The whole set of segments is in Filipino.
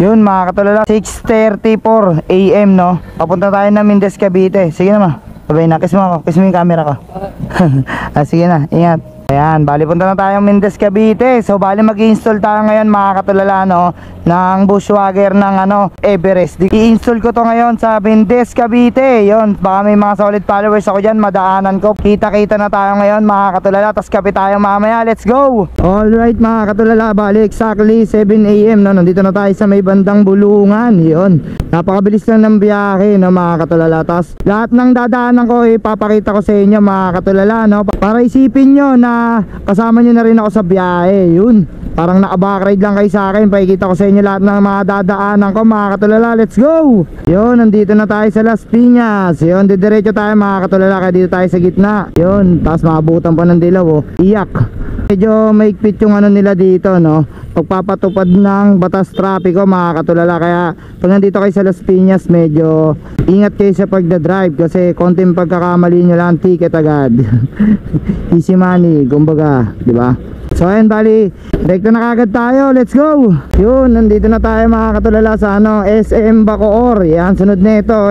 Yun mga katulala, 6:34 AM no. Papunta tayo ng Mendez, Cavite. Sige na ma. Sabay na, kiss mo ako, kiss mo yung camera ko. Sige na, ingat. Ayan, bali punta na tayong Mendez, Cavite. So bali mag-i-install tayo ngayon mga katulala no, ng bushwhacker ng Everest. I-install ko to ngayon sa Mendez, Cavite. Yun, baka may mga solid followers ako dyan, madaanan ko. Kita-kita na tayo ngayon mga katulala. Tapos kape tayo mamaya, let's go. Alright mga katulala, bali exactly 7 AM no. Nandito na tayo sa may bandang Bulungan. Yun, napakabilis lang ng biyahe no mga katulala. Tapos lahat ng dadaanan ko ipapakita ko sa inyo mga katulala no, para isipin nyo na kasama nyo na rin ako sa biyahe. Yun, parang naka-backride lang kayo sa akin. Pakikita ko sa inyo lahat ng mga dadaanan ko mga katulala. Let's go. Yun, nandito na tayo sa Las Piñas. Yun, didiretso tayo mga katulala, kaya dito tayo sa gitna. Yun, tapos maabutan pa ng dilaw iyak. Medyo maigpit yung nila dito no, pagpapatupad ng batas trapiko mga katulala. Kaya pag nandito kayo sa Las Piñas, medyo ingat kayo sa pagdadrive kasi konting pagkakamali nyo lang, ticket agad. Easy money kumbaga, di ba? So ayun, bali direkto na kagad tayo, let's go. Yun, nandito na tayo mga katulala sa SM Bacoor. Yan, sunod nito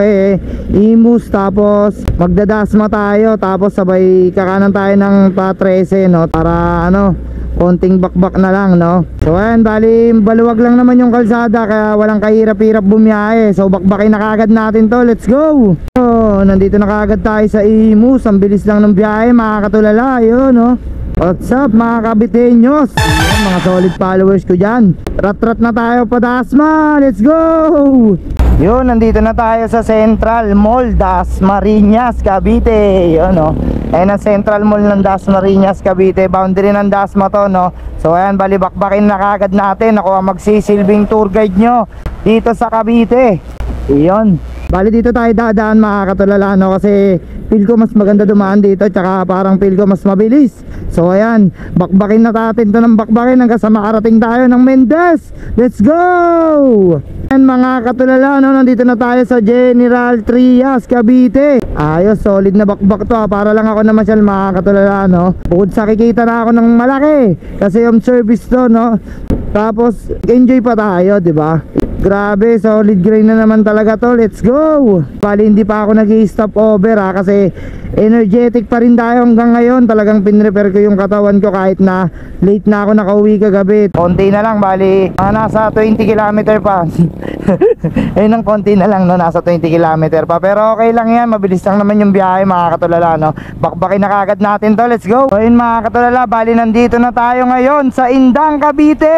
Imus, tapos magdadasma tayo, tapos sabay kakanan tayo ng pa 13 no, para konting bakbak na lang no. So ayun, bali baluwag lang naman yung kalsada, kaya walang kahirap-hirap bumiyahe. So bakbakin na kagad natin to, let's go. So nandito na kagad tayo sa Imus. Ang bilis lang ng biyahe mga katulala. Yun no. What's up mga kabitenyos? Ayan, mga solid followers ko dyan. Rat-rat na tayo pa Dasma. Let's go! Yun, nandito na tayo sa Central Mall, Dasmariñas, Cavite. Yun no. Ayan ang Central Mall ng Dasmariñas, Cavite. Boundary ng Dasma to no. So ayan, balibakbakin na kagad natin. Ako ang magsisilbing tour guide nyo dito sa Cavite. Yun, bali dito tayo dadaan mga katulala no, kasi feel ko mas maganda dumaan dito, tsaka parang feel ko mas mabilis. So ayan, bakbakin na natin to ng bakbakin hanggang sa makarating tayo ng Mendez. Let's go! Ayan mga katulala no, nandito na tayo sa General Trias, Cavite. Ayos, solid na bakbak to para lang ako na masyal mga katulala no. Bukod sa kikita na ako ng malaki kasi yung service to no, tapos enjoy pa tayo, di ba? Grabe, solid grain na naman talaga to. Let's go. Bali hindi pa ako nag-i-stop over kasi energetic pa rin tayo hanggang ngayon. Talagang pinrepair ko yung katawan ko kahit na late na ako nakauwi kagabi. Konti na lang, bali nasa 20 km pa. Ayun, ang konti na lang no, nasa 20 km pa. Pero okay lang yan, mabilis lang naman yung biyahe mga katulala no. Bakbakin na kagad natin to, let's go. So yun mga katulala, bali nandito na tayo ngayon sa Indang, Cavite.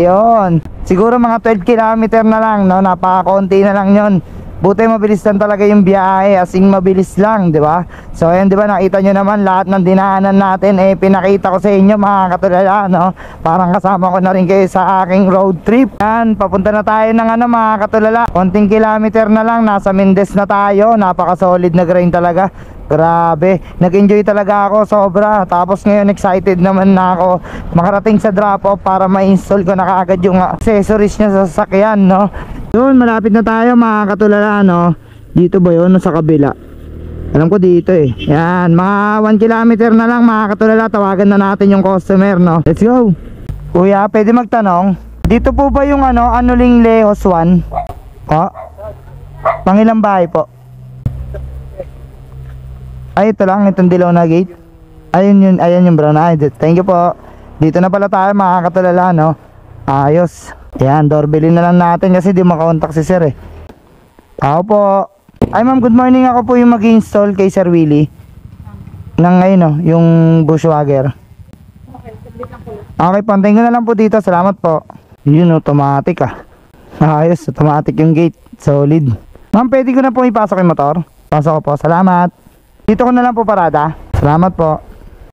Yun, siguro mga 12 km na lang no, napakakonti na lang yon. Buti mabilis lang talaga yung biyahe, asing mabilis lang, di ba? So ayan, di ba, nakita nyo naman lahat ng dinaanan natin pinakita ko sa inyo mga katulala no. Parang kasama ko na rin kayo sa aking road trip. Yan, papunta na tayo ng mga katulala. Konting kilometer na lang, nasa Mendez na tayo. Napaka solid na grind talaga. Grabe, nag-enjoy talaga ako sobra. Tapos ngayon excited naman na ako makarating sa drop off para ma-install ko na kaagad yung accessories niya sa sasakyan no. Yun, malapit na tayo mga katulala no. Dito ba yun? Sa kabila, alam ko dito Yan, mga 1 kilometer na lang mga katulala. Tawagan na natin yung customer no. Let's go. Kuya, pwede magtanong, dito po ba yung Anuling Lehos 1? Pangilang bahay po? Ay, ito lang, itong dilaw na gate. Ayun yung brown. Ay, thank you po. Dito na pala tayo mga katulala no. Ayos. Ayan, doorbellin na lang natin kasi di makakontak si sir Ako po. Ay ma'am, good morning. Ako po yung mag-install kay Sir Willie ng ngayon yung bushwhacker. Okay, pantay ko na lang po dito. Salamat po. Yun, automatic Ayos, automatic yung gate. Solid. Ma'am, pwede ko na po ipasok yung motor? Pasok ko po, salamat. Dito ko na lang po parada. Salamat po.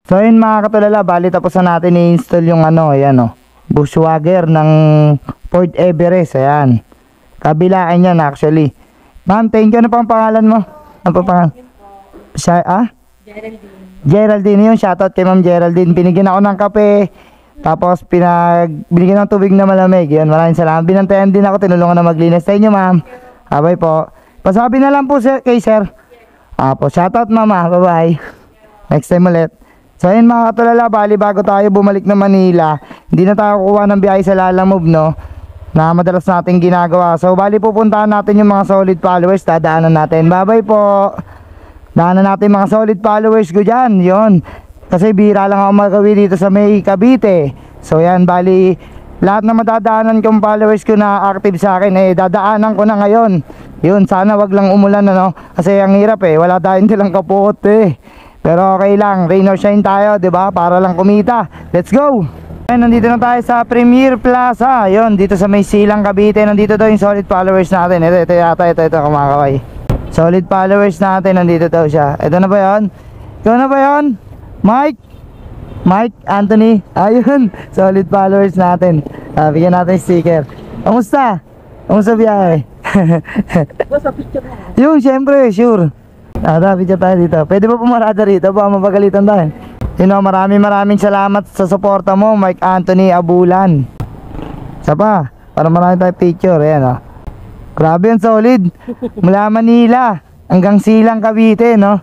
So yun mga katulala, bali tapos na natin i-install yung ayan bushwhacker ng Fort Everest. Ayan, kabilaan yan actually. Ma'am, thank you. Ano pa ang pangalan mo? Ano pa pangalan? Geraldine. Geraldine, yung shoutout kay Ma'am Geraldine. Binigyan ako ng kape, tapos binigyan ng tubig na malamig. Yan, maraming salamat. Binantayan din ako, tinulungan na maglinis. Sa inyo ma'am. Abay po. Pasabi na lang po kay sir. Po, shoutout mama. Bye bye. Next time ulit. So ayun mga katulala, bali bago tayo bumalik na Manila, hindi na tayo kukuha ng biyahe sa Lalamove no. na madalas natin ginagawa. So bali pupuntahan natin yung mga solid followers, dadaanan natin. Bye bye po. Daanan natin mga solid followers ko dyan. Yun, kasi bihira lang ako magawi dito sa may Cavite. So yan, bali lahat na madadaanan kong followers ko na active sa akin, eh dadaanan ko na ngayon. Yun, sana wag lang umulan, ano, kasi ang hirap eh, wala tayong dilang kapot eh. Pero okay lang, rain or shine tayo, 'di ba? Para lang kumita. Let's go. Ayun, nandito na tayo sa Premier Plaza. Yun, dito sa may Silang Cavite. Nandito daw yung solid followers natin. Ito yata, ito kumakaway. Solid followers natin, nandito daw siya. Ito na ba yun? Ikaw na ba yun? Mike Anthony. Ayun, solid followers natin. Bigyan natin sticker. Kamusta? Kamusta biyahe? Yung, syempre, sure. Picture tayo dito. Pwede ba pumarada rito? Baka mapagalitan tayo. Yun o, maraming salamat sa suporta mo, Mike Anthony Abulan. Isa pa, para marami tayo picture. Ayan o. Grabe yan, solid. Mula Manila hanggang Silang Cavite, no?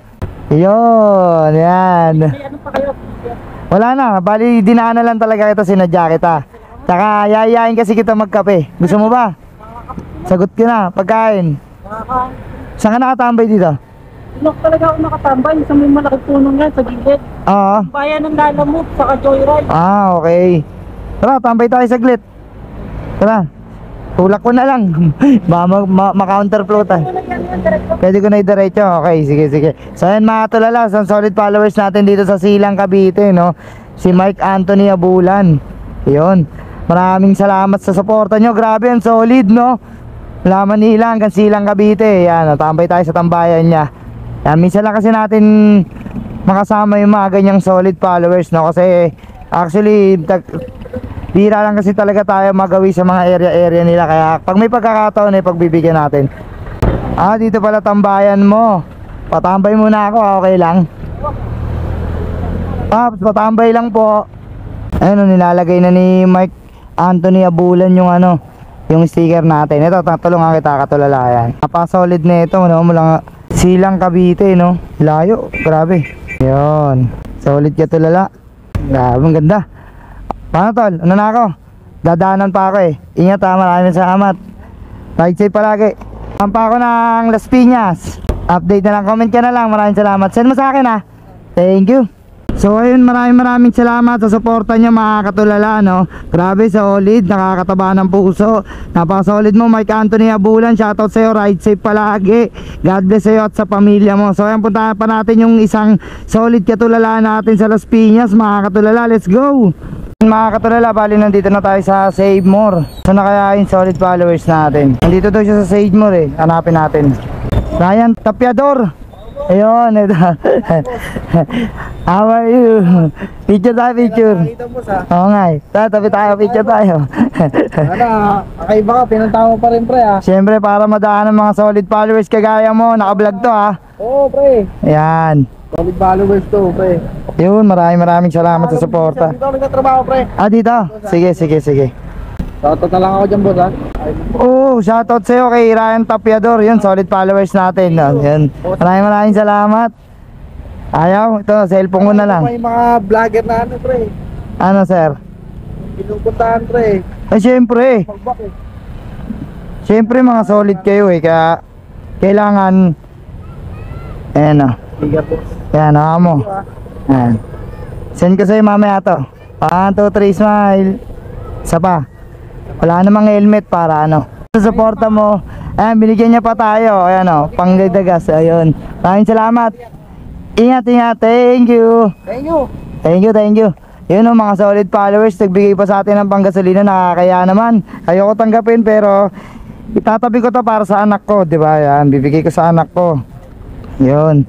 Yun, yan. Wala na, bali dinaan na lang talaga kita, sinadya kita. Tsaka yayain kasi kita magkape. Gusto mo ba? Sagot ka na, pagkain. Saan ka nakatambay dito? Look talaga ako nakatambay sa may malaking punong yan sa gilid. Oo. Bayan ng Lalamove, saka Joyride. Okay. Tara, tambay tayo saglit. Tara. Tulak ko na lang. Baka ma-counterflow tayo. Pwede ko na i-diretso. Okay, sige. So yan mga tulala, sa solid followers natin dito sa Silang Cavite, no? Si Mike Anthony Abulan. Yun. Maraming salamat sa suporta nyo. Grabe yan, solid, no? Mula Manila hanggang Silang Cavite. Yan, tambay tayo sa tambayan niya. Yan, minsan lang kasi natin makasama yung mga ganyang solid followers, no? Kasi actually bira lang kasi talaga tayo magawi sa mga area nila. Kaya pag may pagkakataon ay pagbibigyan natin. Dito pala tambayan mo. Patambay muna ako, okay lang. Patambay lang po. Ayun, nilalagay na ni Mike Anthony Abulan yung yung sticker natin. Ito, tulungan kita, katulala. Yan, napaka-solid na ito, no? Mula Silang Cavite, no? Layo, grabe. Yun, solid ka tulala. Grabe, ang ganda. Paano tol? Ano na ako? Dadaanan pa ako eh. Ingat ha, maraming salamat. Ride safe palagi. Pampa ako ng Las Piñas. Update na lang, comment ka na lang. Maraming salamat. Send mo sa akin ha. Thank you. So ayun, maraming salamat sa suporta niya mga katulala, no? Grabe, solid, nakakataba ng puso. Napaka-solid mo, Mike Anthony Abulan. Shoutout sa'yo, ride safe palagi. God bless sa'yo at sa pamilya mo. So ayun, puntahan pa natin yung isang solid katulala natin sa Las Piñas, mga katulala. Let's go! Mga katulala, bali nandito na tayo sa Save More. So na kaya yung solid followers natin. Nandito daw siya sa Save More eh. Hanapin natin. Ryan Tapiador. Ayun, ito. How are you? Picture tayo, picture. Oo nga eh. Tabi tayo, picture tayo. Kakaiba ka, pinunta mo pa rin pre ha. Siyempre, para madaan ng mga solid followers kagaya mo. Naka-vlog to ha. Oo pre. Ayan. Solid followers to pre. Yun, maraming salamat sa suporta. Dito ako nagtatrabaho pre. Dito? Sige. Shoutout na lang ako dyan boss ha. Shoutout sa'yo kay Ryan Tapiador. Yun, solid followers natin, no? Yun. Maraming salamat. Ayaw, ito, cellphone ko na lang. May mga vlogger na pre. Ano sir? Pinupuntahan pre. Siyempre. Magbak eh. Siyempre mga solid kayo eh. Kaya kailangan. Ayan o. Ayan o mo. Ayan. Send ko sa'yo mamaya to. 1, 2, 3, smile. Isa pa. Wala namang helmet para susuporta mo. Ayan, binigyan niya pa tayo. Ayan o, pangdagas. Ayun. Maraming salamat. Ingat. Thank you. Thank you. Yun o, mga solid followers. Nagbigay pa sa atin ng panggasolina. Nakakaya naman. Ayoko tanggapin pero itatabi ko to para sa anak ko. Diba? Ayan, bibigay ko sa anak ko. Yun.